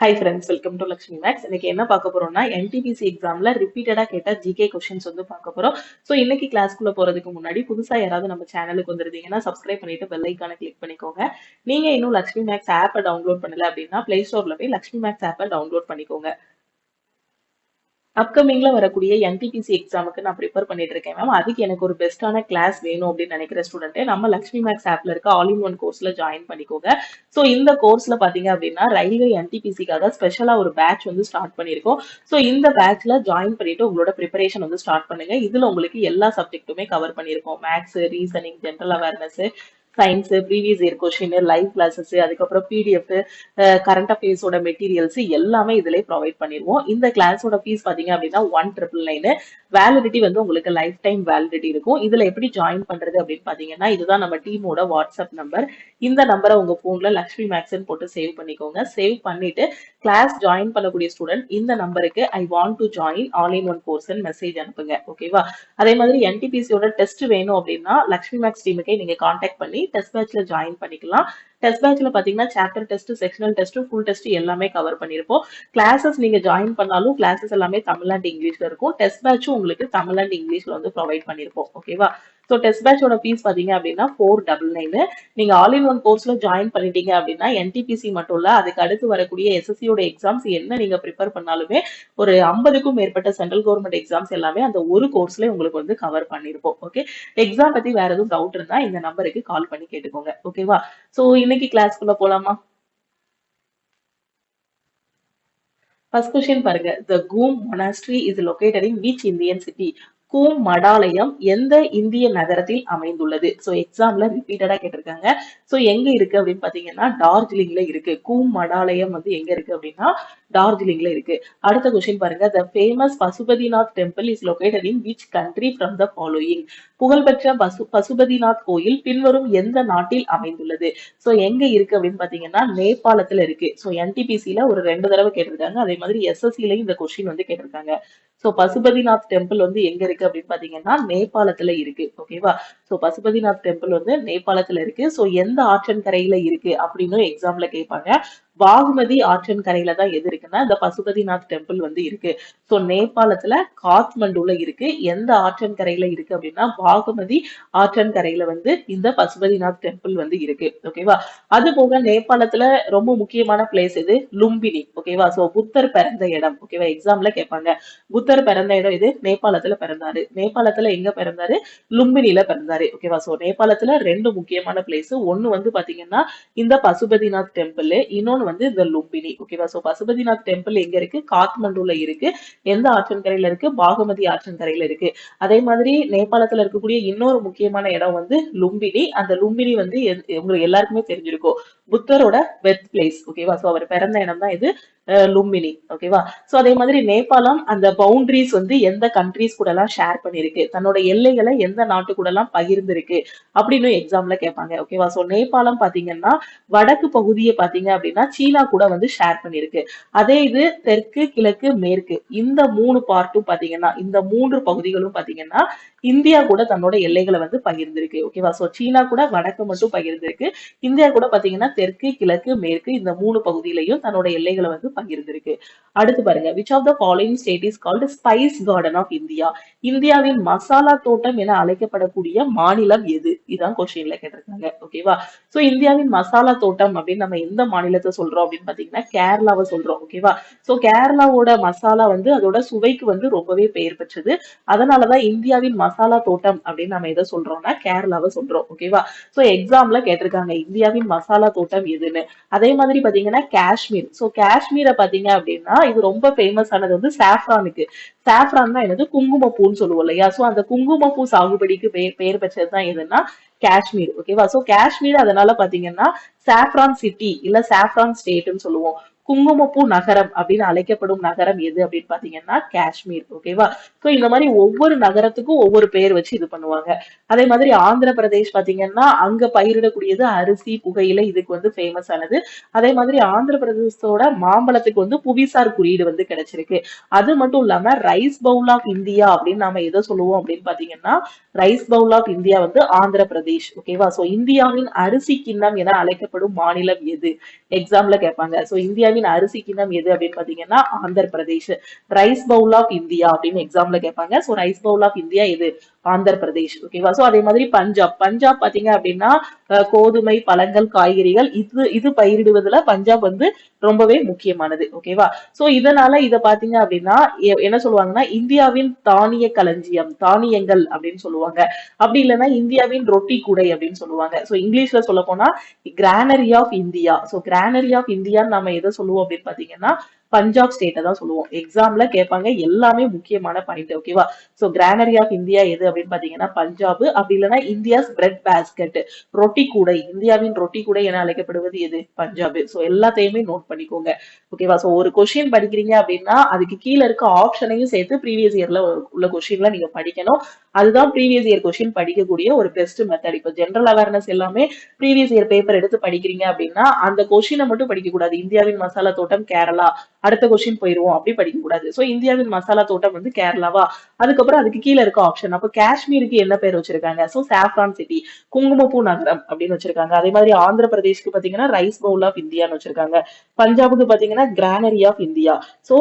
Hi friends, welcome to Lakshmi maths. இன்னைக்கு என்ன பார்க்க போறோம்னா என்டிபிசி எக்ஸாம்ல ரிப்பீட்டடா கேட்ட ஜிகே கொஸ்டின்ஸ் வந்து பார்க்க போறோம். ஸோ இன்னைக்கு கிளாஸ்க்குள்ள போறதுக்கு முன்னாடி புதுசா யாராவது நம்ம சேனலுக்கு வந்திருந்தீங்கன்னா சப்ஸ்கிரைப் பண்ணிட்டு பெல் ஐக்கான கிளிக் பண்ணிக்கோங்க. நீங்க இன்னும் லக்ஷ்மி மேக்ஸ் ஆப்பை டவுன்லோட் பண்ணல அப்படின்னா பிளே ஸ்டோர்ல போய் லக்ஷ்மி மேக்ஸ் ஆப்பை டவுன்லோட் பண்ணிக்கோங்க. அப்கமிங்ல வரக்கூடிய என்டிபிசி எக்ஸாமுக்கு நான் ப்ரிப்பேர் பண்ணிட்டு இருக்கேன் மேம். அதுக்கு எனக்கு ஒரு பெஸ்ட்டான கிளாஸ் வேணும் அப்படின்னு நினைக்கிற ஸ்டூடெண்ட் நம்ம லக்ஷ்மி மேக்ஸ் ஆப்ல இருக்க ஆல் இன் ஒன் கோர்ஸ்ல ஜாயின் பண்ணிக்கோங்க. ஸோ இந்த கோர்ஸ்ல பாத்தீங்க அப்படின்னா ரயில்வே என்டிபிசிக்காக ஸ்பெஷலா ஒரு பேட்ச் வந்து ஸ்டார்ட் பண்ணிருக்கோம். ஸோ இந்த பேட்ச்ல ஜாயின் பண்ணிட்டு உங்களோட ப்ரிப்பரேஷன் வந்து ஸ்டார்ட் பண்ணுங்க. இதுல உங்களுக்கு எல்லா சப்ஜெக்ட்டுமே கவர் பண்ணிருக்கோம். Maths, reasoning, general awareness, science, previous year question, live classes, அதுக்கப்புறம் பிடிஎஃப், கரண்ட் அஃபேர்ஸோட மெட்டீரியல்ஸ் எல்லாமே இதுல ப்ரொவைட் பண்ணிடுவோம். இந்த கிளாஸோட ஃபீஸ் பாத்தீங்க அப்படின்னா 1,999. வேலிடிட்டி வந்து உங்களுக்கு லைஃப் டைம் வேலிடிட்டி இருக்கும். இதுல எப்படி ஜாயின் பண்றது அப்படின்னு பாத்தீங்கன்னா இதுதான் நம்ம டீமோட வாட்ஸ்அப் நம்பர். இந்த நம்பரை உங்க போன்ல லக்ஷ்மி மேக்ஸ்ன்னு போட்டு சேவ் பண்ணிக்கோங்க. சேவ் பண்ணிட்டு கிளாஸ் ஜாயின் பண்ணக்கூடிய ஸ்டூடெண்ட் இந்த நம்பருக்கு I want to join all in one course message அனுப்புங்க. ஓகேவா? அதே மாதிரி என்டிபிசியோட டெஸ்ட் வேணும் அப்படின்னா லக்ஷ்மி மேக்ஸ் டீமுக்கே நீங்க கான்டாக்ட் பண்ணி டெஸ்ட் பேட்ச்ல ஜாயின் பண்ணிக்கலாம். டெஸ்ட் பேட்ச்ல பாத்தீங்கன்னா chapter test, sectional test, full test எல்லாமே கவர் பண்ணிருப்போம். கிளாஸஸ் நீங்க ஜாயின் பண்ணாலும் கிளாஸஸ் எல்லாமே தமிழ் அண்ட் இங்கிலீஷ்ல இருக்கும். டெஸ்ட் பேட்சும் உங்களுக்கு தமிழ் அண்ட் இங்கிலீஷ்ல வந்து ப்ரொவைட் பண்ணிருப்போம். ஓகேவா? ஸோ டெஸ்ட் பேட்சோட ஃபீஸ் பாத்தீங்க அப்படின்னா 499. நீங்க ஆல் இன் ஒன் கோர்ஸ்ல ஜாயின் பண்ணிட்டீங்க அப்படின்னா என்டிபிசி மட்டும் இல்ல, அதுக்கு அடுத்து வரக்கூடிய எஸ்எஸ்சியோட எக்ஸாம்ஸ் என்ன நீங்க ப்ரிப்பேர் பண்ணாலுமே ஒரு 50க்கும் மேற்பட்ட சென்ட்ரல் கவர்மெண்ட் எக்ஸாம்ஸ் எல்லாமே அந்த ஒரு கோர்ஸ்ல உங்களுக்கு வந்து கவர் பண்ணிருப்போம். ஓகே, எக்ஸாம் பத்தி வேற எதுவும் டவுட் இருந்தா இந்த நம்பருக்கு கால் பண்ணி கேட்டுக்கோங்க. ஓகேவா? சோ இன்னைக்கு கிளாஸ்க்குள்ள போலாமா? ஃபர்ஸ்ட் கொஸ்டின் பாருங்க. The Goom Monastery is located in which Indian city? கூம் மடாலயம் எந்த இந்திய நகரத்தில் அமைந்துள்ளது? சோ எக்ஸாம்ல ரிப்பீட்டடா கேட்டிருக்காங்க. சோ எங்க இருக்கு அப்படின்னு பாத்தீங்கன்னா டார்ஜிலிங்ல இருக்கு. கூம் மடாலயம் வந்து எங்க இருக்கு அப்படின்னா டார்ஜிலிங்ல இருக்கு. அடுத்த கொஸ்டின் பாருங்க. The famous Pashupatinath temple is located in which country from the following? புகழ்பெற்ற பசுபதிநாத் கோயில் பின்வரும் எந்த நாட்டில் அமைந்துள்ளது? சோ எங்க இருக்கு அப்படின்னு பாத்தீங்கன்னா நேபாளத்துல இருக்கு. சோ என்டிபிசில ஒரு 2 தடவை கேட்டிருக்காங்க. அதே மாதிரி எஸ்எஸ்சிலையும் இந்த கொஸ்டின் வந்து கேட்டிருக்காங்க. சோ பசுபதிநாத் டெம்பிள் வந்து எங்க இருக்கு அப்படின்னு பாத்தீங்கன்னா நேபாளத்துல இருக்கு. ஓகேவா? சோ பசுபதிநாத் டெம்பிள் வந்து நேபாளத்துல இருக்கு. சோ எந்த ஆற்றங்கரையில இருக்கு அப்படின்னு எக்ஸாம்ல கேட்பாங்க. பாகுமதி ஆற்றங்கரையில தான் எது இருக்குன்னா இந்த பசுபதிநாத் டெம்பிள் வந்து இருக்கு. சோ நேபாளத்துல காத்மண்டுல இருக்கு. எந்த ஆற்றங்கரையில இருக்கு அப்படின்னா பாகுமதி ஆற்றங்கரையில வந்து இந்த பசுபதிநாத் டெம்பிள் வந்து இருக்கு. ஓகேவா? அது போக நேபாளத்துல ரொம்ப முக்கியமான பிளேஸ் இது லும்பினி. ஓகேவா? சோ புத்தர் பிறந்த இடம். ஓகேவா? எக்ஸாம்ல கேட்பாங்க. புத்தர் பிறந்த இடம் இது நேபாளத்துல பிறந்தாரு. நேபாளத்துல எங்க பிறந்தாரு? லும்பினில பிறந்தாரு. ஓகேவா? சோ நேபாளத்துல 2 முக்கியமான பிளேஸ். ஒன்னு வந்து பாத்தீங்கன்னா இந்த பசுபதிநாத் டெம்பிள், இன்னொன்னு வந்து இந்த லும்பினி. ஓகேவா? சோ பசுபதிநாத் டெம்பிள் எங்க இருக்கு? காத்மண்டுல இருக்கு. எந்த ஆற்றங்கரையில இருக்கு? பாகமதி ஆற்றங்கரையில இருக்கு. அதே மாதிரி நேபாளத்துல இருக்கக்கூடிய இன்னொரு முக்கியமான இடம் வந்து லும்பினி. அந்த லும்பினி வந்து உங்களுக்கு எல்லாருக்குமே தெரிஞ்சிருக்கும், புத்தரோட பெர்த் பிளேஸ். ஓகேவா? சோ அவர் பிறந்த இடம் தான் இது லும்பினி. ஓகேவா? சோ அதே மாதிரி நேபாளம் அந்த பவுண்டரிஸ் வந்து எந்த கண்ட்ரிஸ் கூட எல்லாம் ஷேர் பண்ணிருக்கு, தன்னோட எல்லைகளை எந்த நாட்டு கூட எல்லாம் பகிர்ந்திருக்கு அப்படின்னு எக்ஸாம்ல கேட்பாங்க. ஓகேவா? சோ நேபாளம் பாத்தீங்கன்னா வடக்கு பகுதியை பாத்தீங்க அப்படின்னா சீனா கூட வந்து ஷேர் பண்ணிருக்கு. அதே இது தெற்கு, கிழக்கு, மேற்கு இந்த 3 பார்ட்டும் பாத்தீங்கன்னா இந்த 3 பகுதிகளும் பாத்தீங்கன்னா இந்தியா கூட தன்னோட எல்லைகளை வந்து பகிர்ந்திருக்கு. ஓகேவா? சோ சீனா கூட வடக்கு மட்டும் பகிர்ந்திருக்கு. இந்தியா கூட பாத்தீங்கன்னா தெற்கு, கிழக்கு, மேற்கு இந்த 3 பகுதியிலையும் தன்னோட எல்லைகளை வந்து பகிர்ந்திருக்கு. அடுத்து பாருங்க. which of the following state is called spice garden of India? இந்தியாவின் மசாலா தோட்டம் என அழைக்கப்படக்கூடிய மாநிலம் எது? இதான் கொஸ்டின்ல கேட்டிருக்காங்க. ஓகேவா? சோ இந்தியாவின் மசாலா தோட்டம் அப்படின்னு நம்ம எந்த மாநிலத்தை சொல்றோம் அப்படின்னு பாத்தீங்கன்னா கேரளாவை சொல்றோம். ஓகேவா? சோ கேரளாவோட மசாலா வந்து அதோட சுவைக்கு வந்து ரொம்பவே பெயர் பெற்றது. அதனாலதான் இந்தியாவின் மசாலா தோட்டம் அப்படின்னு நம்ம எதை சொல்றோம்னா கேரளாவை சொல்றோம். ஓகேவா? சோ எக்ஸாம்ல கேட்டிருக்காங்க இந்தியாவின் மசாலா தோட்டம் எதுன்னு. அதே மாதிரி பாத்தீங்கன்னா காஷ்மீர். சோ காஷ்மீரை பாத்தீங்க அப்படின்னா இது ரொம்ப ஃபேமஸ் ஆனது வந்து சாஃப்ரானுக்கு. சாஃப்ரான் தான் என்னது? குங்குமப்பூன்னு சொல்லுவோம் இல்லையா? சோ அந்த குங்குமப்பூ சாகுபடிக்கு பெயர் பெற்றதுதான் எதுன்னா காஷ்மீர். ஓகேவா? சோ காஷ்மீர் அதனால பாத்தீங்கன்னா சாஃப்ரான் சிட்டி இல்ல சாஃப்ரான் ஸ்டேட்னு சொல்லுவோம். குங்குமப்பூ நகரம் அப்படின்னு அழைக்கப்படும் நகரம் எது அப்படின்னு பாத்தீங்கன்னா காஷ்மீர். ஓகேவா? சோ இந்த மாதிரி ஒவ்வொரு நகரத்துக்கும் ஒவ்வொரு பேர் வச்சு இது பண்ணுவாங்க. அதே மாதிரி ஆந்திர பிரதேஷ் பாத்தீங்கன்னா அங்க பயிரிடக்கூடியது அரிசி, புகையிலை, இதுக்கு வந்து ஃபேமஸ் ஆனது. அதே மாதிரி ஆந்திர பிரதேசத்தோட மாம்பழத்துக்கு வந்து புவிசார் குறியீடு வந்து கிடைச்சிருக்கு. அது மட்டும் இல்லாம ரைஸ் பவுல் ஆஃப் இந்தியா அப்படின்னு நாம எதை சொல்லுவோம் அப்படின்னு பாத்தீங்கன்னா ரைஸ் பவுல் ஆஃப் இந்தியா வந்து ஆந்திர பிரதேஷ். பிரதேஷ். ஓகேவா? சோ இந்தியாவின் அரிசி கிண்ணம் என அழைக்கப்படும் மாநிலம் எது? எக்ஸாம்ல கேட்பாங்க. சோ இந்தியாவின் அரிசி கிண்ணம் எது அப்படின்னு பாத்தீங்கன்னா Andhra Pradesh. Rice bowl of India அப்படின்னு எக்ஸாம்ல கேட்பாங்க. So rice bowl of India எது? ஆந்திர பிரதேஷ். ஓகேவா? சோ அதே மாதிரி பஞ்சாப். பஞ்சாப் பாத்தீங்க அப்படின்னா கோதுமை, பழங்கள், காய்கறிகள் இது பயிரிடுவதுல பஞ்சாப் வந்து ரொம்பவே முக்கியமானது. ஓகேவா? சோ இதனால இத பாத்தீங்க அப்படின்னா என்ன சொல்லுவாங்கன்னா இந்தியாவின் தானிய களஞ்சியம், தானியங்கள் அப்படின்னு சொல்லுவாங்க. அப்படி இல்லைன்னா இந்தியாவின் ரொட்டி கூடை அப்படின்னு சொல்லுவாங்க. சோ இங்கிலீஷ்ல சொல்ல போனா granary of India. So granary of இந்தியான்னு நம்ம எதை சொல்லுவோம் அப்படின்னு பாத்தீங்கன்னா பஞ்சாப் ஸ்டேட்டை தான் சொல்லுவோம். எக்ஸாம்ல கேட்பாங்க, எல்லாமே முக்கியமான பாயிண்ட். ஓகேவா? சோ கிரானரி ஆஃப் இந்தியா எது அப்படின்னு பாத்தீங்கன்னா பஞ்சாப். அப்படி இல்லைன்னா இந்தியாஸ் பிரெட் பேஸ்கெட், ரொட்டி கூடை, இந்தியாவின் ரொட்டி கூடை என அழைக்கப்படுவது எது? பஞ்சாப். சோ எல்லாத்தையுமே நோட் பண்ணிக்கோங்க. ஓகேவா? சோ ஒரு கொஸ்டின் படிக்கிறீங்க அப்படின்னா அதுக்கு கீழே இருக்க ஆப்ஷனையும் சேர்த்து ப்ரீவியஸ் இயர்ல உள்ள கொஸ்டின்ல நீங்க படிக்கணும். அதுதான் ப்ரீவியஸ் இயர் கொஸ்டின் படிக்கக்கூடிய ஒரு பெஸ்ட் மெத்தட். இப்போ ஜெனரல் அவேர்னஸ் எல்லாமே ப்ரீவியஸ் இயர் பேப்பர் எடுத்து படிக்கிறீங்க அப்படின்னா அந்த கொஸ்டினை மட்டும் படிக்க கூடாது. இந்தியாவின் மசாலா தோட்டம் கேரளா, அடுத்த கொஸ்டின் போயிருவோம் அப்படி படிக்க கூடாது. சோ இந்தியாவின் மசாலா தோட்டம் வந்து கேரளாவா, அதுக்கப்புறம் அதுக்கு கீழே இருக்க ஆப்ஷன். அப்ப காஷ்மீருக்கு என்ன பேர் வச்சிருக்காங்க? சோ சாஃப்ரான் சிட்டி, குங்குமப்பூ நகரம் அப்படின்னு வச்சிருக்காங்க. அதே மாதிரி ஆந்திர பிரதேஷ்க்கு பாத்தீங்கன்னா ரைஸ் பவுல் ஆஃப் இந்தியான்னு வச்சிருக்காங்க. பஞ்சாபுக்கு பாத்தீங்கன்னா கிரானரி ஆஃப் இந்தியா. சோ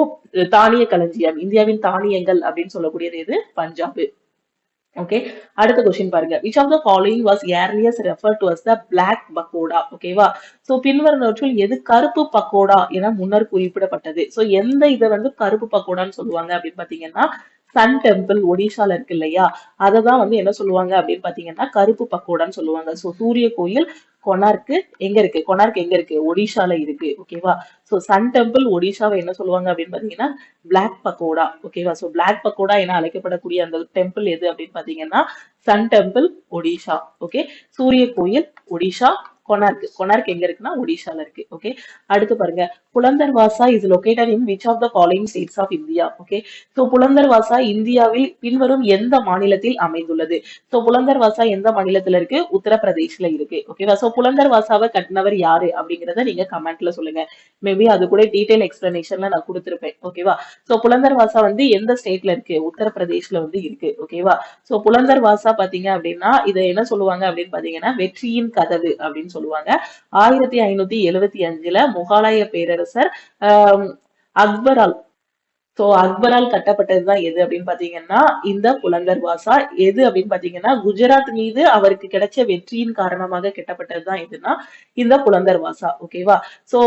தானிய களஞ்சியம், இந்தியாவின் தானியங்கள் அப்படின்னு சொல்லக்கூடியது எது? பஞ்சாப். ஓகே, அடுத்த கொஸ்டின் பாருங்க. Which of the following was earlier refer to as the black pagoda? ஓகேவா? சோ பின்வருவனவற்றுள் எது கருப்பு பக்கோடா என முன்னர் குறிப்பிடப்பட்டது? சோ எந்த இதை வந்து கருப்பு பக்கோடான்னு சொல்லுவாங்க அப்படின்னு பாத்தீங்கன்னா சன் டெம்பிள் ஒடிஷால இருக்கு இல்லையா, அததான் வந்து என்ன சொல்லுவாங்க அப்படின்னு பாத்தீங்கன்னா கருப்பு பக்கோடான்னு சொல்லுவாங்க. சோ சூரிய கோயில் கொனார்க்கு எங்க இருக்கு? கொனார்க் எங்க இருக்கு? ஒடிஷால இருக்கு. ஓகேவா? சோ சன் டெம்பிள் ஒடிஷாவை என்ன சொல்லுவாங்க அப்படின்னு பாத்தீங்கன்னா பிளாக் பக்கோடா. ஓகேவா? சோ பிளாக் பக்கோடா என அழைக்கப்படக்கூடிய அந்த டெம்பிள் எது அப்படின்னு பாத்தீங்கன்னா சன் டெம்பிள் ஒடிஷா. ஓகே, சூரிய கோயில் ஒடிஷா. கொனார்க், கொனார்க் எங்க இருக்குன்னா ஒடிஷால இருக்கு. ஓகே, அடுத்து பாருங்க. Buland Darwaza is located in which of the following states of India? Okay, so Buland Darwaza இந்தியாவில் பின்வரும் எந்த மாநிலத்தில் அமைந்துள்ளது? சோ புலந்தர்வாசா எந்த மாநிலத்துல இருக்கு? உத்தரப்பிரதேஷ்ல இருக்கு. ஓகேவா? சோ புலந்தர்வாசாவை கட்டினவர் யாரு அப்படிங்கறத நீங்க கமெண்ட்ல சொல்லுங்க. மேபி அது கூட டீடைல் எக்ஸ்பிளனேஷன்ல நான் கொடுத்திருப்பேன். ஓகேவா? சோ புலந்தர்வாசா வந்து எந்த ஸ்டேட்ல இருக்கு? உத்தரப்பிரதேஷ்ல வந்து இருக்கு. ஓகேவா? சோ புலந்தர்வாசா பாத்தீங்க அப்படின்னா இதை என்ன சொல்லுவாங்க அப்படின்னு பாத்தீங்கன்னா வெற்றியின் கதவு அப்படின்னு சொல்லுவாங்க. 1575ல முகலாய பேரரசர் ஆஹ் அக்பரால் அக்பரால் கட்டப்பட்டதுதான் எது அப்படின்னு பாத்தீங்கன்னா இந்த புலந்தர்வாசா. எது அப்படின்னு பாத்தீங்கன்னா குஜராத் மீது அவருக்கு கிடைச்ச வெற்றியின் காரணமாக கட்டப்பட்டதுதான் எதுன்னா இந்த புலந்தர்வாசா. ஓகேவா? சோ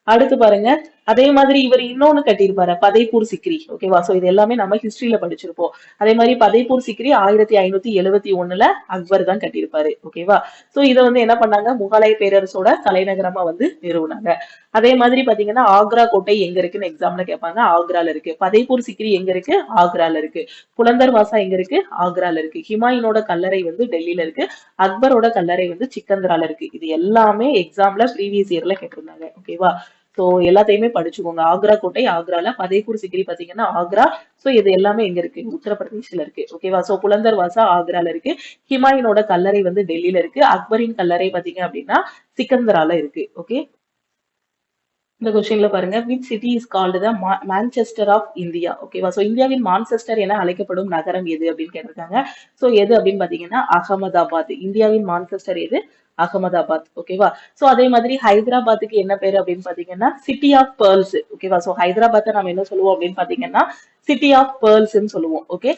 அடுத்து பாருங்க. அதே மாதிரி இவர் இன்னொன்னு கட்டியிருப்பாரு, பதைப்பூர் சிக்ரி. ஓகேவா? சோ இது எல்லாமே நம்ம ஹிஸ்டரியில படிச்சிருப்போம். அதே மாதிரி பதைப்பூர் சிக்ரி 1571ல அக்பர் தான் கட்டியிருப்பாரு. ஓகேவா? சோ இதை வந்து என்ன பண்ணாங்க? முகலாய பேரரசோட தலைநகரமா வந்து நிறுவனாங்க. அதே மாதிரி பாத்தீங்கன்னா ஆக்ரா கோட்டை எங்க இருக்குன்னு எக்ஸாம்ல கேட்பாங்க. ஆக்ரால இருக்கு. பதைப்பூர் சிக்ரி எங்க இருக்கு? ஆக்ரால இருக்கு. புலந்தர்வாசா எங்க இருக்கு? ஆக்ரால இருக்கு. ஹிமாயூனோட கல்லறை வந்து டெல்லியில இருக்கு. அக்பரோட கல்லறை வந்து சிக்கந்தரால இருக்கு. இது எல்லாமே எக்ஸாம்ல ப்ரீவியஸ் இயர்ல கேட்டிருந்தாங்க. ஓகேவா? சோ எல்லாத்தையுமே படிச்சுக்கோங்க. ஆக்ரா கோட்டை ஆக்ரால, பதைப்பூர் சிக்ரி பாத்தீங்கன்னா ஆக்ரா. சோ இது எல்லாமே எங்க இருக்கு? உத்தரப்பிரதேஷ்ல இருக்கு. ஓகேவா? சோ புலந்தர்வாசா ஆக்ரால இருக்கு. ஹிமாயூனோட கல்லறை வந்து டெல்லியில இருக்கு. அக்பரின் கல்லறை பாத்தீங்க அப்படின்னா சிக்கந்தரால இருக்கு. ஓகே, இந்த கொஸ்டின்ல பாருங்க. Which city is called the Manchester of India? ஓகேவா? சோ இந்தியாவின் மான்செஸ்டர் என அழைக்கப்படும் நகரம் எது அப்படின்னு கேட்டிருக்காங்க. சோ எது அப்படின்னு பாத்தீங்கன்னா அகமதாபாத். இந்தியாவின் மான்செஸ்டர் எது? அகமதாபாத். ஓகேவா? சோ அதே மாதிரி ஹைதராபாத்துக்கு என்ன பேரு அப்படின்னு பாத்தீங்கன்னா சிட்டி ஆஃப் பேர்ல்ஸ். ஓகேவா? சோ ஹைதராபாத்தை நம்ம என்ன சொல்லுவோம் அப்படின்னு பாத்தீங்கன்னா சிட்டி ஆஃப் பேர்ல்ஸ்ன்னு சொல்லுவோம். ஓகே,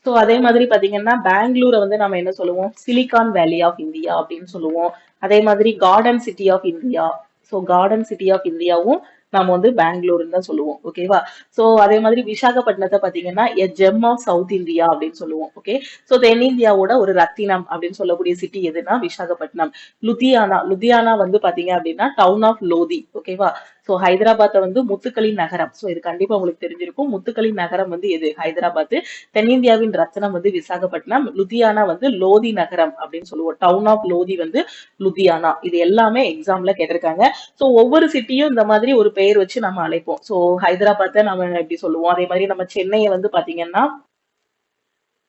சோ அதே மாதிரி பாத்தீங்கன்னா பெங்களூரை வந்து நம்ம என்ன சொல்லுவோம்? சிலிகான் வேலி ஆஃப் இந்தியா அப்படின்னு சொல்லுவோம். அதே மாதிரி garden city of India. So garden city of இந்தியாவும் நாம வந்து பெங்களூர்னு தான் சொல்லுவோம். ஓகேவா? சோ அதே மாதிரி விசாகப்பட்டினத்தை பாத்தீங்கன்னா எ ஜெம் ஆஃப் சவுத் இந்தியா அப்படின்னு சொல்லுவோம். ஓகே, சோ தென்னிந்தியாவோட ஒரு ரத்தினம் அப்படின்னு சொல்லக்கூடிய சிட்டி எதுனா விசாகப்பட்டினம். லுதியானா வந்து பாத்தீங்க அப்படின்னா டவுன் ஆஃப் லோதி. ஓகேவா? சோ ஹைதராபாத்தை வந்து முத்துக்களின் நகரம். சோ இது கண்டிப்பா உங்களுக்கு தெரிஞ்சிருக்கும். முத்துக்களின் நகரம் வந்து எது? ஹைதராபாத். தென்னிந்தியாவின் ரத்னம் வந்து விசாகப்பட்டினம். லுதியானா வந்து லோதி நகரம் அப்படின்னு சொல்லுவோம். டவுன் ஆஃப் லோதி வந்து லுதியானா. இது எல்லாமே எக்ஸாம்ல கேட்டிருக்காங்க. சோ ஒவ்வொரு சிட்டியும் இந்த மாதிரி ஒரு பெயர் வச்சு நம்ம அழைப்போம். சோ ஹைதராபாத்தை நம்ம எப்படி சொல்லுவோம்? அதே மாதிரி நம்ம சென்னையை வந்து பாத்தீங்கன்னா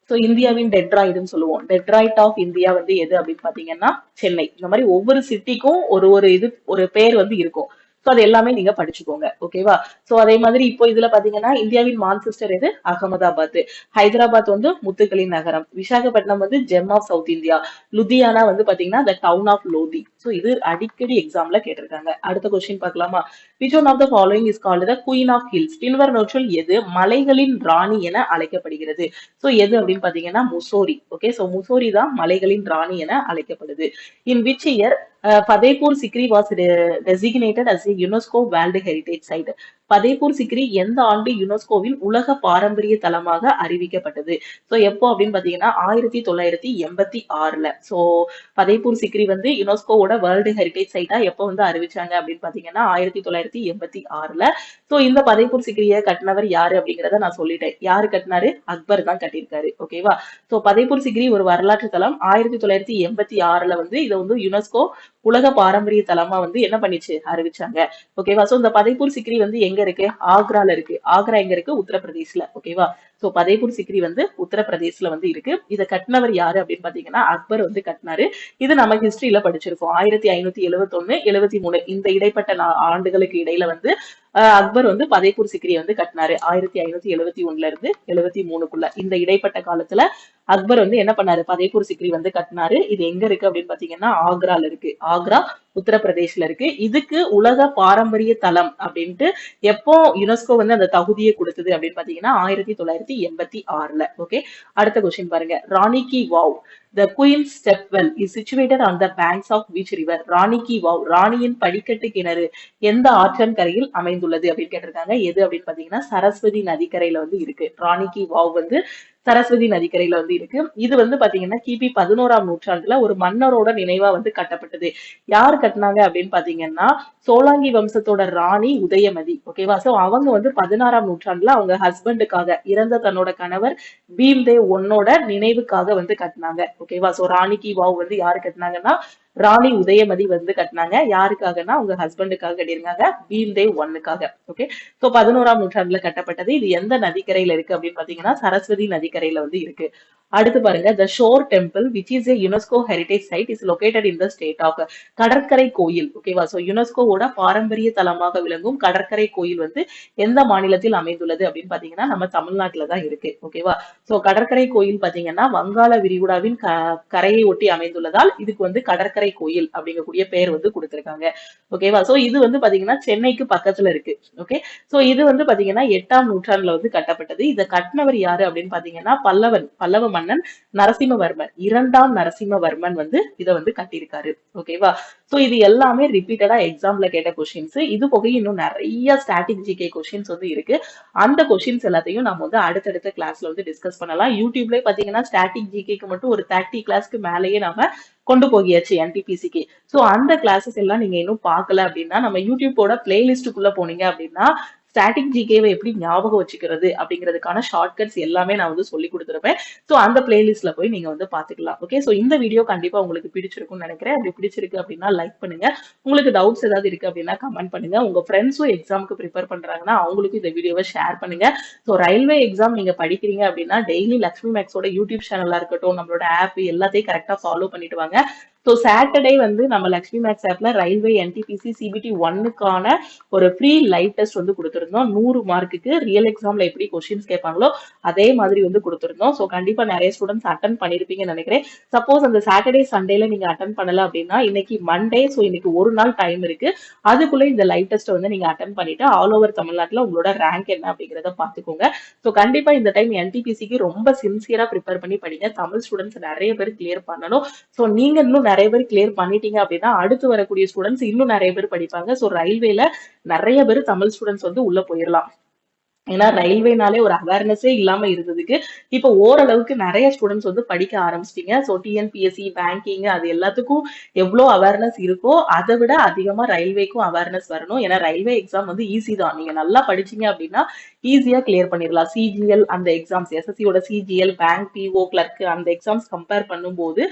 சோ இந்தியாவின் டெட்ராய்டுன்னு சொல்லுவோம். டெட்ராய்ட் ஆஃப் இந்தியா வந்து எது அப்படின்னு பாத்தீங்கன்னா சென்னை. இந்த மாதிரி ஒவ்வொரு சிட்டிக்கும் ஒரு ஒரு இது ஒரு பேர் வந்து இருக்கும். சோ அது எல்லாமே நீங்க படிச்சுக்கோங்க. ஓகேவா? சோ அதே மாதிரி இப்போ இதுல பாத்தீங்கன்னா இந்தியாவின் மான்செஸ்டர் எது? அகமதாபாத். ஹைதராபாத் வந்து முத்துக்களின் நகரம். விசாகப்பட்டினம் வந்து gem of south India. Ludhiana வந்து பாத்தீங்கன்னா the town of Lodhi. So இது அடிக்கடி எக்ஸாம்ல கேட்டிருக்காங்க. அடுத்த கொஸ்டின் பார்க்கலாமா? Which one of the following is called the queen of hills? பின்வருவனவற்றுள் எது மலைகளின் ராணி என அழைக்கப்படுகிறது? சோ எது அப்படின்னு பாத்தீங்கன்னா முசோரி. ஓகே, சோ முசோரி தான் மலைகளின் ராணி என அழைக்கப்படுது. In which year Fatehpur Sikri was designated as a UNESCO world heritage site? Fatehpur Sikri எந்த ஆண்டு யுனெஸ்கோவின் உலக பாரம்பரிய தலமாக அறிவிக்கப்பட்டது? சோ எப்போ அப்படின்னு பாத்தீங்கன்னா 1986ல. சோ ஃபதேபூர் சிக்ரி வந்து யுனெஸ்கோவோட வேர்ல்டு ஹெரிடேஜ் சைட்டா எப்போ வந்து அறிவிச்சாங்க அப்படின்னு பாத்தீங்கன்னா 1986ல. சோ இந்த ஃபதேபூர் சிக்ரியை கட்டினவர் யாரு அப்படிங்கறத நான் சொல்லிட்டேன். யாரு கட்டினாரு? அக்பர் தான் கட்டியிருக்காரு. ஓகேவா? சோ ஃபதேபூர் சிக்ரி ஒரு வரலாற்று தலம். 1986ல வந்து இதை வந்து யுனெஸ்கோ உலக பாரம்பரிய தலமா வந்து என்ன பண்ணிச்சு? அறிவிச்சாங்க. ஓகேவா? சோ இந்த ஃபதேபூர் சிக்ரி வந்து எங்க இருக்கு? ஆக்ரால இருக்கு. ஆக்ரா எங்க இருக்கு? உத்தரப்பிரதேஷ்ல. ஓகேவா? சோ ஃபதேபூர் சிக்ரி வந்து உத்தரப்பிரதேஷ்ல வந்து இருக்கு. இதை கட்டினவர் யாரு அப்படின்னு பாத்தீங்கன்னா அக்பர் வந்து கட்டினாரு. இது நம்ம ஹிஸ்டரியில படிச்சிருக்கோம். 1571, 73 இந்த இடைப்பட்ட ஆண்டுகளுக்கு இடையில வந்து அக்பர் வந்து ஃபதேபூர் சிக்ரியை வந்து கட்டினாரு. 1571ல இருந்து 73க்குள்ள இந்த இடைப்பட்ட காலத்துல அக்பர் வந்து என்ன பண்ணாரு? ஃபதேபூர் சிக்ரி வந்து கட்டினாரு. இது எங்க இருக்கு அப்படின்னு பாத்தீங்கன்னா ஆக்ரால இருக்கு. ஆக்ரா உத்தரப்பிரதேஷ்ல இருக்கு. இதுக்கு உலக பாரம்பரிய தலம் அப்படின்ட்டு எப்போ யுனெஸ்கோ வந்து அந்த தகுதியை கொடுத்தது அப்படின்னு பாத்தீங்கன்னா 1986ல. ஓகே, அடுத்த கொஸ்டின் பாருங்க. ராணி கி wow The Queen's Stepwell is situated on the banks of which river? Rani Ki wow ராணியின் படிக்கட்டு கிணறு எந்த ஆற்றங்கரையில் அமைந்துள்ளது அப்படின்னு கேட்டிருக்காங்க. எது அப்படின்னு பாத்தீங்கன்னா சரஸ்வதி நதிக்கரையில வந்து இருக்கு. ராணி கி வாவ் வந்து சரஸ்வதி நதிக்கரையில வந்து இருக்கு. இது வந்து பாத்தீங்கன்னா கிபி 11ஆம் நூற்றாண்டுல ஒரு மன்னரோட நினைவா வந்து கட்டப்பட்டது. யார் கட்டினாங்க அப்படின்னு பாத்தீங்கன்னா சோலாங்கி வம்சத்தோட ராணி உதயமதி. ஓகேவா? சோ அவங்க வந்து 16ஆம் நூற்றாண்டுல அவங்க ஹஸ்பண்டுக்காக இறந்த தன்னோட கணவர் பீம்தேவ் ஒன்னோட நினைவுக்காக வந்து கட்டினாங்க. ஓகேவா? சோ ராணி கி வாவ் வந்து யாரு கட்டினாங்கன்னா ராணி உதயமதி வந்து கட்டினாங்க. யாருக்காகனா உங்க ஹஸ்பண்டுக்காக கட்டியிருக்காங்க. பீம்தேவ் ஒன்னுக்காக. ஓகே, சோ 11ஆம் நூற்றாண்டுல கட்டப்பட்டது. இது எந்த நதிக்கரையில இருக்கு அப்படின்னு பாத்தீங்கன்னா சரஸ்வதி நதிக்கரையில வந்து இருக்கு. அடுத்து பாருங்க. The shore temple which is a UNESCO heritage site is located in the state of? கடற்கரை கோயில். ஓகேவா? சோ யுனெஸ்கோவோட பாரம்பரிய தலமாக விளங்கும் கடற்கரை கோயில் வந்து எந்த மாநிலத்தில் அமைந்துள்ளது அப்படின்னு பாத்தீங்கன்னா நம்ம தமிழ்நாட்டுல தான் இருக்கு. ஓகேவா? சோ கடற்கரை கோயில் பாத்தீங்கன்னா வங்காள விரிகுடாவின் கரையை ஒட்டி அமைந்துள்ளதால் இதுக்கு வந்து கடற்கரை கோயில் அப்படிங்கக்கூடிய பெயர் வந்து கொடுத்திருக்காங்க. ஓகேவா? சோ இது வந்து பாத்தீங்கன்னா சென்னைக்கு பக்கத்துல இருக்கு. ஓகே, சோ இது வந்து பாத்தீங்கன்னா 8ஆம் நூற்றாண்டுல வந்து கட்டப்பட்டது. இதை கட்டினவர் யாரு அப்படின்னு பாத்தீங்கன்னா பல்லவ மன்னன் நரசிம்மவர்மன். 2ஆம் நரசிம்மவர்மன் வந்து இதை வந்து கட்டியிருக்காரு. ஓகேவா? சோ இது எல்லாமே ரிப்பீட்டடா எக்ஸாம்ல கேட்ட கொஸ்டின்ஸ். இது போக இன்னும் நிறைய ஸ்டாட்டிக் ஜிகே கொஸ்டின்ஸ் வந்து இருக்கு. அந்த கொஸ்டின்ஸ் எல்லாத்தையும் நம்ம வந்து அடுத்தடுத்த கிளாஸ்ல வந்து டிஸ்கஸ் பண்ணலாம். யூடியூப்ல பாத்தீங்கன்னா ஸ்டாட்டிக் ஜிகேக்கு மட்டும் ஒரு 30 கிளாஸ்க்கு மேலேயே நாம கொண்டு போகியாச்சு என்டிபிசிக்கு. சோ அந்த கிளாஸஸ் எல்லாம் நீங்க இன்னும் பார்க்கல அப்படின்னா நம்ம யூடியூபோட பிளேலிஸ்டுக்குள்ள போனீங்க அப்படின்னா ஸ்டாட்டிக் ஜிகேவை எப்படி ஞாபகம் வச்சுக்கிறது அப்படிங்கிறதுக்கான ஷார்ட்கட்ஸ் எல்லாமே நான் வந்து சொல்லி கொடுத்துருப்பேன். சோ அந்த பிளேலிஸ்ட்ல போய் நீங்க வந்து பாத்துக்கலாம். ஓகே, சோ இந்த வீடியோ கண்டிப்பா உங்களுக்கு பிடிச்சிருக்கும்னு நினைக்கிறேன். அப்படி பிடிச்சிருக்கு அப்படின்னா லைக் பண்ணுங்க. உங்களுக்கு டவுட்ஸ் ஏதாவது இருக்கு அப்படின்னா கமெண்ட் பண்ணுங்க. உங்க ஃப்ரெண்ட்ஸும் எக்ஸாமுக்கு ப்ரிப்பேர் பண்றாங்கன்னா அவங்களுக்கும் இந்த வீடியோவை ஷேர் பண்ணுங்க. சோ ரயில்வே எக்ஸாம் நீங்க படிக்கிறீங்க அப்படின்னா டெய்லி லக்ஷ்மி மேக்ஸோட யூடியூப் சேனலா இருக்கட்டும், நம்மளோட ஆப் எல்லாத்தையும் கரெக்டா ஃபாலோ பண்ணிட்டு வாங்க. ஸோ சாட்டர்டே வந்து நம்ம லக்ஷ்மி மேக்ஸ் ஆப்ல ரயில்வே என்டிபிசி சிபிடி 1க்கான ஒரு ஃப்ரீ லைவ் டெஸ்ட் வந்து கொடுத்துருந்தோம். 100 மார்க்குக்கு ரியல் எக்ஸாம்ல எப்படி கொஸ்டின்ஸ் கேட்பாங்களோ அதே மாதிரி வந்து கொடுத்துருந்தோம். ஸோ கண்டிப்பா நிறைய ஸ்டூடெண்ட்ஸ் அட்டன் பண்ணிருப்பீங்கன்னு நினைக்கிறேன். சப்போஸ் அந்த சாட்டர்டே சண்டேல நீங்க அட்டன் பண்ணல அப்படின்னா இன்னைக்கு மண்டே, ஸோ இன்னைக்கு ஒரு நாள் டைம் இருக்கு. அதுக்குள்ள இந்த லைவ் டெஸ்ட் வந்து நீங்க அட்டன் பண்ணிட்டு ஆல் ஓவர் தமிழ்நாட்டுல உங்களோட ரேங்க் என்ன அப்படிங்கிறத பாத்துக்கோங்க. ஸோ கண்டிப்பா இந்த டைம் என்டிபிசிக்கு ரொம்ப சின்சியரா ப்ரிப்பேர் பண்ணி படிங்க. தமிழ் ஸ்டூடெண்ட்ஸ் நிறைய பேர் கிளியர் பண்ணணும். ஸோ நீங்க இன்னும் நிறைய பேர் கிளியர் பண்ணிட்டீங்க அப்படின்னா அடுத்து வரக்கூடிய ஸ்டூடெண்ட்ஸ் இன்னும் நிறைய பேர் படிப்பாங்க. ஸோ ரயில்வேல நிறைய பேர் தமிழ் ஸ்டூடெண்ட்ஸ் வந்து உள்ள போயிடலாம். ஏன்னா ரயில்வேனாலே ஒரு அவேர்னஸே இல்லாம இருந்ததுக்கு இப்போ ஓரளவுக்கு நிறைய ஸ்டூடெண்ட்ஸ் வந்து படிக்க ஆரம்பிச்சிட்டீங்க. ஸோ டிஎன்பிஎஸ்சி பேங்கிங் அது எல்லாத்துக்கும் எவ்வளோ அவேர்னஸ் இருக்கோ அதை விட அதிகமா ரயில்வேக்கும் அவேர்னஸ் வரணும். ஏன்னா ரயில்வே எக்ஸாம் வந்து ஈஸி தான். நீங்க நல்லா படிச்சீங்க அப்படின்னா ஈஸியா கிளியர் பண்ணிடலாம். சிஜிஎல் அந்த எக்ஸாம்ஸ் எஸ்எஸ்சியோட சிஜிஎல் பேங்க் பிஓ கிளர்க் அந்த எக்ஸாம்ஸ் கம்பேர் பண்ணும்போது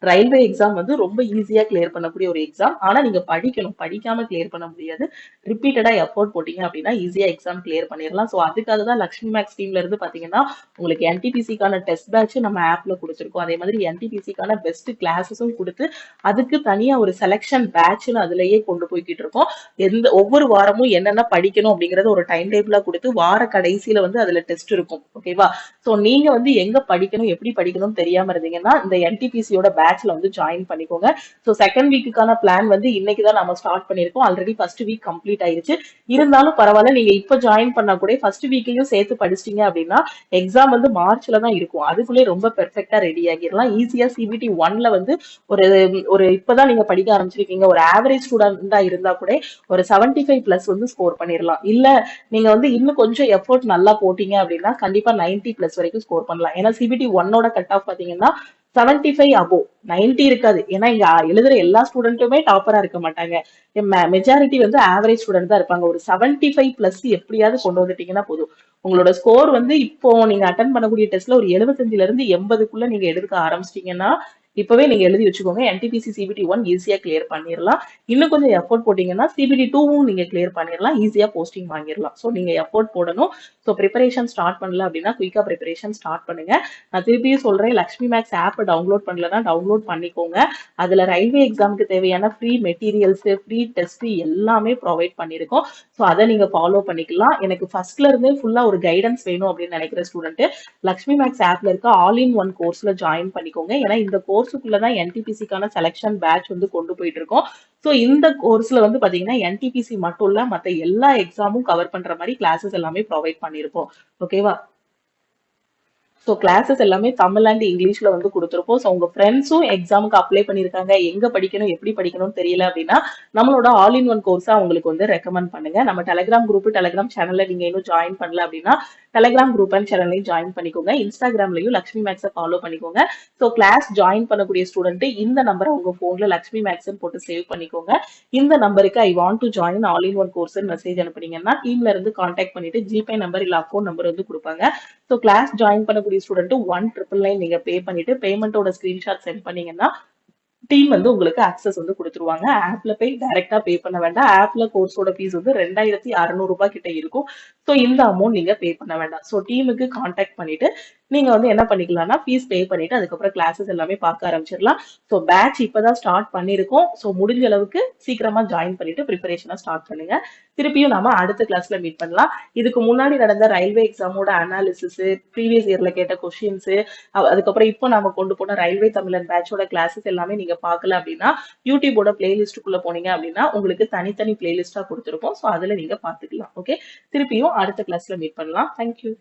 ரயில்வே எக்ஸாம் வந்து ரொம்ப ஈஸியா கிளியர் பண்ணக்கூடிய ஒரு எக்ஸாம். ஆனா நீங்க படிக்கணும், படிக்காம கிளியர் பண்ண முடியாது. ரிப்பீட்டடா எஃபோர்ட் போட்டீங்க அப்படின்னா ஈஸியா எக்ஸாம் கிளியர் பண்ணிடலாம். ஸோ அதுக்காக தான் லக்ஷ்மி மேக்ஸ் டீம்ல இருந்து பாத்தீங்கன்னா உங்களுக்கு என்டிபிசிக்கான டெஸ்ட் பேட்ச் நம்ம ஆப்ல கொடுத்துருக்கோம். அதே மாதிரி என்டிபிசிக்கான பெஸ்ட் கிளாஸஸும் கொடுத்து அதுக்கு தனியா ஒரு செலெக்ஷன் பேட்ச்னு அதுலயே கொண்டு போய்கிட்டு இருக்கோம். ஒவ்வொரு வாரமும் என்னென்ன படிக்கணும் அப்படிங்கறத ஒரு டைம் டேபிளா கொடுத்து வார கடைசியில வந்து அதுல டெஸ்ட் இருக்கும். ஓகேவா? சோ நீங்க வந்து எங்க படிக்கணும் எப்படி படிக்கணும்னு தெரியாம இருந்தீங்கன்னா இந்த என்டிபிசியோட பேட்ச்ல வந்து ஜாயின் பண்ணிக்கோங்க. சோ செகண்ட் வீக்குக்கான பிளான் வந்து இன்னைக்கு தான் நம்ம ஸ்டார்ட் பண்ணிருக்கோம். ஆல்ரெடி ஃபர்ஸ்ட் வீக் கம்ப்ளீட் ஆயிருச்சு. இருந்தாலும் பரவாயில்ல, நீங்க இப்ப ஜாயின் பண்ணா கூட ஃபர்ஸ்ட் வீக்கையும் சேர்த்து படிச்சிட்டீங்க அப்படின்னா எக்ஸாம் வந்து மார்ச்ல தான் இருக்கும். அதுக்குள்ளே ரொம்ப பெர்ஃபெக்ட்டா ரெடி ஆகிடலாம். ஈஸியா சிபிடி 1ல வந்து ஒரு ஒரு இப்பதான் நீங்க படிக்க ஆரம்பிச்சிருக்கீங்க, ஒரு ஆவரேஜ் ஸ்டூடெண்டா இருந்தா கூட ஒரு 75 பிளஸ் வந்து ஸ்கோர் பண்ணிடலாம். இல்ல நீங்க வந்து இன்னும் கொஞ்சம் எஃபோர்ட் நல்லா போட்டீங்க அப்படின்னா கண்டிப்பா 90 பிளஸ் வரைக்கும் ஸ்கோர் பண்ணலாம். ஏன்னா சிபிடி 1ஓட கட் ஆஃப் பாத்தீங்கன்னா 75 அபோவ், 90 இருக்காது. ஏன்னா இங்க எழுதுற எல்லா ஸ்டூடெண்ட்டுமே டாப்பரா இருக்க மாட்டாங்க. மெஜாரிட்டி வந்து ஆவரேஜ் ஸ்டூடெண்ட் தான் இருப்பாங்க. ஒரு 75 பிளஸ் எப்படியாவது கொண்டு வந்துட்டீங்கன்னா போதும். உங்களோட ஸ்கோர் வந்து இப்போ நீங்க அட்டன் பண்ணக்கூடிய டெஸ்ட்ல ஒரு 75ல இருந்து 80க்குள்ள நீங்க எடுக்க ஆரம்பிச்சிட்டீங்கன்னா இப்பவே நீங்க எழுதி வச்சுக்கோங்க. என்டிபிசி சிபிடி 1 ஈஸியா கிளியர் பண்ணிடலாம். இன்னும் கொஞ்சம் எஃபோர்ட் போட்டீங்கன்னா சிபிடி 2வும் நீங்க கிளியர் பண்ணிடலாம். ஈஸியா போஸ்டிங் வாங்கிடலாம். ஸோ நீங்க எஃபோர்ட் போடணும். ஸோ ப்ரிப்பரேஷன் ஸ்டார்ட் பண்ணல அப்படின்னா குயிக்கா ப்ரிப்பரேஷன் ஸ்டார்ட் பண்ணுங்க. நான் திருப்பியும் சொல்றேன், லக்ஷ்மி மேக்ஸ் ஆப் டவுன்லோட் பண்ணலன்னா டவுன்லோட் பண்ணிக்கோங்க. அதுல ரயில்வே எக்ஸாமுக்கு தேவையான ஃப்ரீ மெட்டீரியல்ஸ், ஃப்ரீ டெஸ்ட் எல்லாமே ப்ரொவைட் பண்ணிருக்கோம். ஸோ அதை நீங்க ஃபாலோ பண்ணிக்கலாம். எனக்கு ஃபர்ஸ்ட்ல இருந்தே ஃபுல்லா ஒரு கைடன்ஸ் வேணும் அப்படின்னு நினைக்கிற ஸ்டூடெண்ட் லக்ஷ்மி மேக்ஸ் ஆப்ல இருக்க ஆல் இன் ஒன் கோர்ஸ்ல ஜாயின் பண்ணிக்கோங்க. ஏன்னா இந்த கோர்ஸுக்குள்ளதான் என்டிபிசிக்கான செலக்ஷன் பேட்ச் வந்து கொண்டு போயிட்டு இருக்கோம். ஸோ இந்த கோர்ஸ்ல வந்து பாத்தீங்கன்னா என்டிபிசி மட்டும் இல்ல மத்த எல்லா எக்ஸாமும் கவர் பண்ற மாதிரி கிளாஸஸ் எல்லாமே ப்ரொவைட் பண்ணிருப்போம். ஓகேவா? ஸோ கிளாஸஸ் எல்லாமே தமிழ் அண்ட் இங்கிலீஷ்ல வந்து கொடுத்துருப்போம். ஸோ உங்க ஃப்ரெண்ட்ஸும் எக்ஸாமுக்கு அப்ளை பண்ணியிருக்காங்க, எங்க படிக்கணும் எப்படி படிக்கணும்னு தெரியல அப்படின்னா நம்மளோட ஆல் இன் ஒன் கோர்ஸா உங்களுக்கு வந்து ரெக்கமெண்ட் பண்ணுங்க. நம்ம டெலிகிராம் குரூப், டெலிகிராம் சேனல்ல நீங்க இன்னும் ஜாயின் பண்ணல அப்படின்னா டெலிகிராம் குரூப் அண்ட் சேனல்லையும் ஜாயின் பண்ணிக்கோங்க. இன்ஸ்டாகிராம்லயும் லக்ஷ்மி மேக்ஸை ஃபாலோ பண்ணிக்கோங்க. ஸோ கிளாஸ் ஜாயின் பண்ணக்கூடிய ஸ்டூடெண்ட் இந்த நம்பரை உங்க போன்ல லக்ஷ்மி மேக்ஸ் போட்டு சேவ் பண்ணிக்கோங்க. இந்த நம்பருக்கு I want to join all in one course message அனுப்புனீங்கன்னா டீம்ல இருந்து கான்டாக்ட் பண்ணிட்டு ஜிபே நம்பர் இல்ல அக்கௌண்ட் நம்பர் வந்து கொடுப்பாங்க. ஸோ கிளாஸ் ஜாயின் பண்ணக்கூடிய ஸ்டூடெண்ட் 1999 நீங்க பே பண்ணிட்டு பேமெண்டோட ஸ்கிரீன்ஷாட் சென்ட் பண்ணீங்கன்னா டீம் வந்து உங்களுக்கு ஆக்சஸ் வந்து கொடுத்துருவாங்க. ஆப்ல போய் டைரக்டா பே பண்ண வேண்டாம். ஆப்ல கோர்ஸோட ஃபீஸ் வந்து 2600 ரூபாய் கிட்ட இருக்கும். ஸோ இந்த அமௌண்ட் நீங்க பே பண்ண வேண்டாம். ஸோ டீமுக்கு கான்டாக்ட் பண்ணிட்டு நீங்க வந்து என்ன பண்ணிக்கலாம்னா ஃபீஸ் பே பண்ணிட்டு அதுக்கப்புறம் கிளாஸஸ் எல்லாமே பார்க்க ஆரம்பிச்சிடலாம். ஸோ பேட்ச் இப்பதான் ஸ்டார்ட் பண்ணிருக்கோம். ஸோ முடிஞ்ச அளவுக்கு சீக்கிரமா ஜாயின் பண்ணிட்டு ப்ரிப்பரேஷனா ஸ்டார்ட் பண்ணுங்க. திருப்பியும் நாம அடுத்த கிளாஸ்ல மீட் பண்ணலாம். இதுக்கு முன்னாடி நடந்த ரயில்வே எக்ஸாமோட அனாலிசிஸ், ப்ரீவியஸ் இயர்ல கேட்ட கொஸ்டின்ஸ், அதுக்கப்புறம் இப்போ நாம கொண்டு போன ரயில்வே தமிழன் பேட்சோட கிளாஸஸ் எல்லாமே நீங்க பார்க்கல அப்படின்னா யூடியூபோட பிளேலிஸ்டுக்குள்ள போனீங்க அப்படின்னா உங்களுக்கு தனித்தனி பிளேலிஸ்டா கொடுத்துருப்போம். ஸோ அதுல நீங்க பாத்துக்கலாம். ஓகே, திருப்பியும் அடுத்த கிளாஸ்ல மீட் பண்ணலாம். தேங்க்யூ.